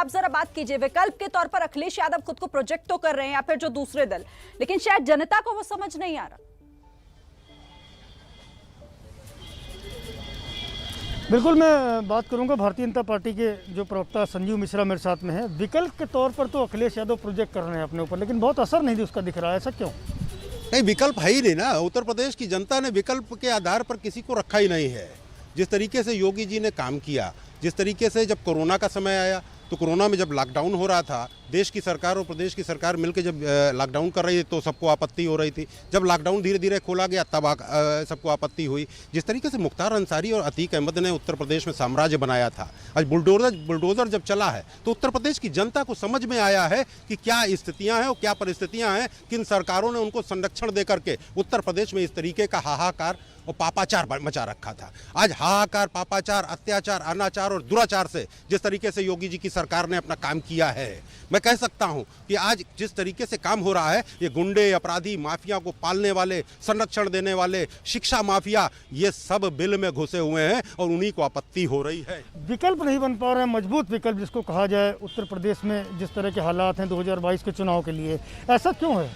आप जरा बात कीजिए, विकल्प के तौर पर अखिलेश यादव खुद को प्रोजेक्ट तो कर रहे हैं या फिर जो दूसरे दल, लेकिन शायद जनता को वो समझ नहीं आ रहा। बिल्कुल, मैं बात करूंगा भारतीय जनता पार्टी के जो प्रवक्ता संजीव मिश्रा मेरे साथ में है। विकल्प के तौर पर तो अखिलेश यादव प्रोजेक्ट कर रहे हैं अपने ऊपर, लेकिन बहुत असर नहीं उसका दिख रहा है, ऐसा क्यों? नहीं, विकल्प है ही नहीं ना। उत्तर प्रदेश की जनता ने विकल्प के आधार पर किसी को रखा ही नहीं है। जिस तरीके से योगी जी ने काम किया, जिस तरीके से जब कोरोना का समय आया तो कोरोना में जब लॉकडाउन हो रहा था, देश की सरकार और प्रदेश की सरकार मिलकर जब लॉकडाउन कर रही थी तो सबको आपत्ति हो रही थी। जब लॉकडाउन धीरे धीरे खोला गया तब सबको आपत्ति हुई। जिस तरीके से मुख्तार अंसारी और अतीक अहमद ने उत्तर प्रदेश में साम्राज्य बनाया था, आज बुलडोजर जब चला है तो उत्तर प्रदेश की जनता को समझ में आया है कि क्या स्थितियां हैं और क्या परिस्थितियां हैं, किन सरकारों ने उनको संरक्षण दे करके उत्तर प्रदेश में इस तरीके का हाहाकार और पापाचार मचा रखा था। आज हाहाकार, पापाचार, अत्याचार, अनाचार और दुराचार से जिस तरीके से योगी जी की सरकार ने अपना काम किया है, मैं कह सकता हूं कि आज जिस तरीके से काम हो रहा है, ये गुंडे, अपराधी, माफिया को पालने वाले, संरक्षण देने वाले, शिक्षा माफिया, ये सब बिल में घुसे हुए हैं और उन्हीं को आपत्ति हो रही है। विकल्प नहीं बन पा रहे हैं, मजबूत विकल्प जिसको कहा जाए उत्तर प्रदेश में जिस तरह के हालात हैं 2022 के चुनाव के लिए, ऐसा क्यों है?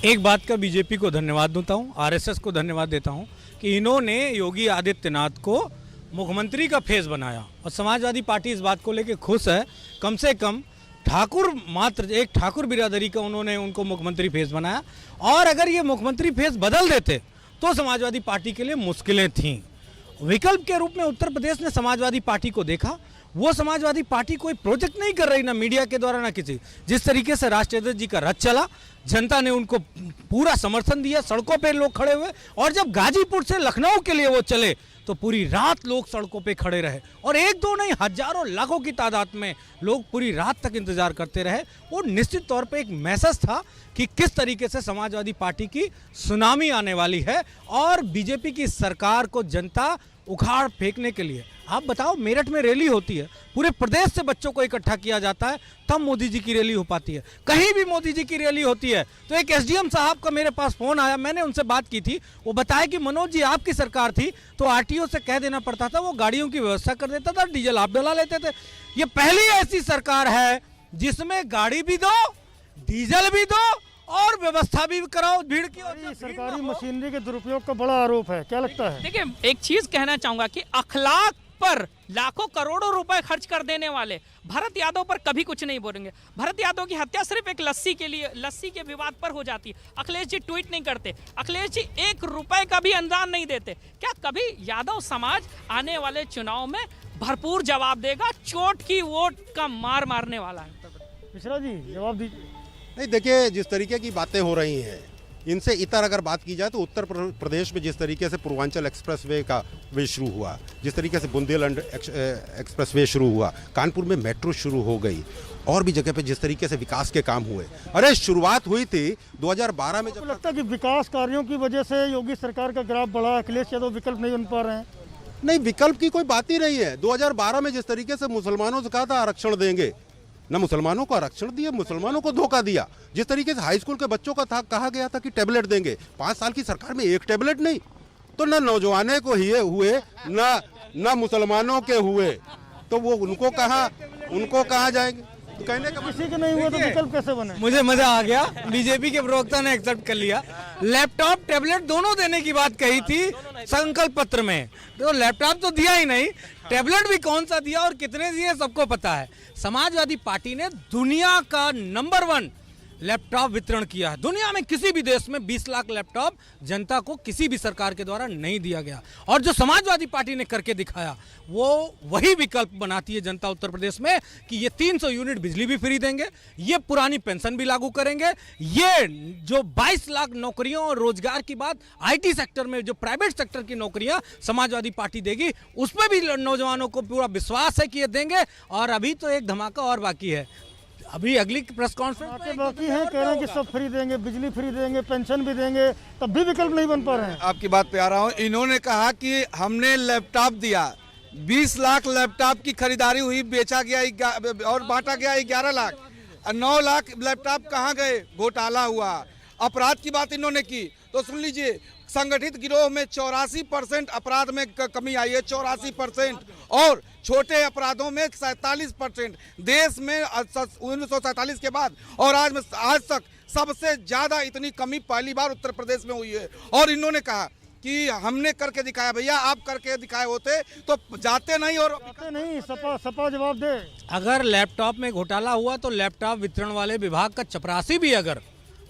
एक बात का बीजेपी को धन्यवाद देता हूँ, आरएसएस को धन्यवाद देता हूँ कि इन्होंने योगी आदित्यनाथ को मुख्यमंत्री का फेस बनाया और समाजवादी पार्टी इस बात को लेकर खुश है। कम से कम एक ठाकुर बिरादरी का उन्होंने उनको मुख्यमंत्री फेस बनाया, और अगर ये मुख्यमंत्री फेस बदल देते तो समाजवादी पार्टी के लिए मुश्किलें थीं। विकल्प के रूप में उत्तर प्रदेश ने समाजवादी पार्टी को देखा। वो समाजवादी पार्टी कोई प्रोजेक्ट नहीं कर रही, ना मीडिया के द्वारा ना किसी। जिस तरीके से राष्ट्रीय अध्यक्ष जी का रथ चला, जनता ने उनको पूरा समर्थन दिया, सड़कों पे लोग खड़े हुए, और जब गाजीपुर से लखनऊ के लिए वो चले तो पूरी रात लोग सड़कों पे खड़े रहे, और एक दो नहीं, हजारों लाखों की तादाद में लोग पूरी रात तक इंतजार करते रहे। वो निश्चित तौर पे एक मैसेज था कि किस तरीके से समाजवादी पार्टी की सुनामी आने वाली है और बीजेपी की सरकार को जनता उखाड़ फेंकने के लिए। आप बताओ, मेरठ में रैली होती है, पूरे प्रदेश से बच्चों को इकट्ठा किया जाता है, तब मोदी जी की रैली हो पाती है। कहीं भी मोदी जी की रैली होती है तो एक एसडीएम साहब का मेरे पास फोन आया, मैंने उनसे बात की थी। वो बताया कि मनोज जी, आपकी सरकार थी तो आरटीओ से कह देना पड़ता था, वो गाड़ियों की व्यवस्था कर देता था, डीजल आप डला लेते थे। ये पहली ऐसी सरकार है जिसमें गाड़ी भी दो, डीजल भी दो और व्यवस्था भी कराओ भीड़ की। और सरकारी मशीनरी के दुरुपयोग का बड़ा आरोप है, क्या लगता है? देखिए, एक चीज कहना चाहूंगा कि अखलाक पर लाखों करोड़ों रुपए खर्च कर देने वाले भरत यादव पर कभी कुछ नहीं बोलेंगे। भरत यादव की हत्या सिर्फ एक लस्सी के विवाद पर हो जाती है। अखिलेश जी ट्वीट नहीं करते, अखिलेश जी 1 रुपए का भी अनुदान नहीं देते। क्या कभी यादव समाज आने वाले चुनाव में भरपूर जवाब देगा? चोट की वोट का मार मारने वाला है। मिश्रा जी, जवाब दीजिए। नहीं, देखिए, जिस तरीके की बातें हो रही हैं, इनसे इतर अगर बात की जाए तो उत्तर प्रदेश में जिस तरीके से पूर्वांचल एक्सप्रेसवे का वे शुरू हुआ, जिस तरीके से बुंदेलखंड एक्सप्रेसवे शुरू हुआ, कानपुर में मेट्रो शुरू हो गई, और भी जगह पे जिस तरीके से विकास के काम हुए। अरे, शुरुआत हुई थी 2012 में। जब लगता है कि विकास कार्यों की वजह से योगी सरकार का ग्राफ बढ़ा, अखिलेश यादव विकल्प नहीं बन पा रहे हैं? नहीं, विकल्प की कोई बात ही नहीं है। 2012 में जिस तरीके से मुसलमानों से कहा था आरक्षण देंगे, न मुसलमानों को आरक्षण दिया, मुसलमानों को धोखा दिया। जिस तरीके से हाई स्कूल के बच्चों का था, कहा गया था कि टैबलेट देंगे, 5 साल की सरकार में एक टैबलेट नहीं, तो न नौजवानों को ही हुए न मुसलमानों के हुए, तो वो उनको कहाँ जाएंगे? तो कहने का किसी के नहीं हुआ तो विकल्प कैसे बने? मुझे मजा आ गया, बीजेपी के प्रवक्ता ने एक्सेप्ट कर लिया। लैपटॉप टैबलेट दोनों देने की बात कही थी संकल्प पत्र में, तो लैपटॉप तो दिया ही नहीं, टैबलेट भी कौन सा दिया और कितने दिए सबको पता है। समाजवादी पार्टी ने दुनिया का नंबर 1 लैपटॉप वितरण किया है। दुनिया में किसी भी देश में 20 लाख लैपटॉप जनता को किसी भी सरकार के द्वारा नहीं दिया गया, और जो समाजवादी पार्टी ने करके दिखाया वो वही विकल्प बनाती है जनता उत्तर प्रदेश में कि ये 300 यूनिट बिजली भी फ्री देंगे, ये पुरानी पेंशन भी लागू करेंगे, ये जो 22 लाख नौकरियों और रोजगार की बात आईटी सेक्टर में, जो प्राइवेट सेक्टर की नौकरियां समाजवादी पार्टी देगी, उसमें भी नौजवानों को पूरा विश्वास है कि ये देंगे। और अभी तो एक धमाका और बाकी है, अभी अगली प्रेस कॉन्फ्रेंस बाकी है, कह रहे हैं कि सब फ्री देंगे, बिजली फ्री देंगे, पेंशन भी देंगे, तब भी विकल्प नहीं बन पा रहे हैं। आपकी बात पे आ रहा हूँ। इन्होंने कहा कि हमने लैपटॉप दिया, 20 लाख लैपटॉप की खरीदारी हुई, बेचा गया और बांटा गया 11 लाख, 9 लाख लैपटॉप कहाँ गए? घोटाला हुआ। अपराध की बात इन्होंने की तो सुन लीजिए, संगठित गिरोह में 84% अपराध में कमी आई है, 84%, और छोटे अपराधों में 47%। देश में 1947 के बाद और आज तक सबसे ज्यादा इतनी कमी पहली बार उत्तर प्रदेश में हुई है। और इन्होंने कहा कि हमने करके दिखाया। भैया आप करके दिखाए होते तो जाते नहीं और नहीं, सपा जवाब दे। अगर लैपटॉप में घोटाला हुआ तो लैपटॉप वितरण वाले विभाग का चपरासी भी अगर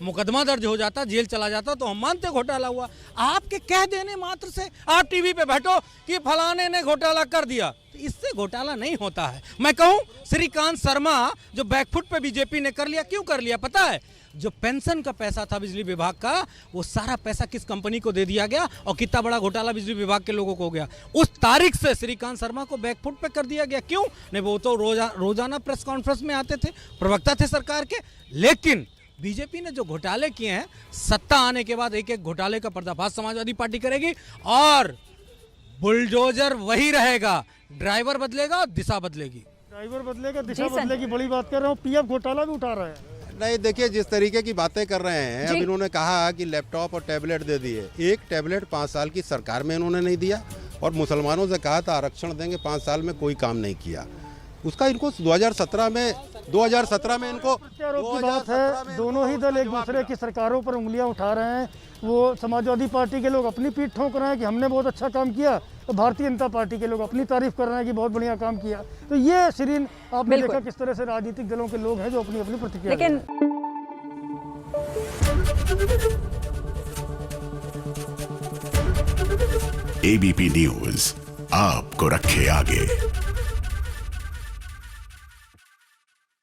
मुकदमा दर्ज हो जाता, जेल चला जाता, तो हम मानते घोटाला हुआ। आपके कह देने मात्र से आप टीवी पे बैठो कि फलाने ने घोटाला कर दिया, तो इससे घोटाला नहीं होता है। मैं कहूं श्रीकांत शर्मा जो बैकफुट पे बीजेपी ने कर लिया, क्यों कर लिया पता है? जो पेंशन का पैसा था बिजली विभाग का, वो सारा पैसा किस कंपनी को दे दिया गया और कितना बड़ा घोटाला बिजली विभाग के लोगों को हो गया। उस तारीख से श्रीकांत शर्मा को बैकफुट पे कर दिया गया। क्यों नहीं? वो तो रोजाना प्रेस कॉन्फ्रेंस में आते थे, प्रवक्ता थे सरकार के। लेकिन बीजेपी ने जो घोटाले किए हैं, सत्ता आने के बाद एक एक घोटाले का पर्दाफाश समाजवादी पार्टी करेगी और बुलडोजर वही रहेगा, ड्राइवर बदलेगा और दिशा बदलेगी। ड्राइवर बदलेगा, दिशा बदलेगी, बड़ी बात कर रहा हूँ। पीएफ घोटाला भी उठा रहा है। नहीं, देखिए जिस तरीके की बातें कर रहे हैं, अब इन्होंने कहा कि लैपटॉप और टैबलेट दे दिए। एक टैबलेट 5 साल की सरकार में इन्होंने नहीं दिया, और मुसलमानों से कहा था आरक्षण देंगे, 5 साल में कोई काम नहीं किया। उसका इनको 2017 में इनको प्रत्यारोप की बात है। दोनों ही दल एक दूसरे की सरकारों पर उंगलियां उठा रहे हैं। वो समाजवादी पार्टी के लोग अपनी पीठ ठोक रहे हैं कि हमने बहुत अच्छा काम किया, तो भारतीय जनता पार्टी के लोग अपनी तारीफ कर रहे हैं कि बहुत बढ़िया काम किया। तो ये शिरीन आपने देखा किस तरह से राजनीतिक दलों के लोग हैं जो अपनी अपनी प्रतिक्रिया। लेकिन एबीपी न्यूज आपको रखे आगे।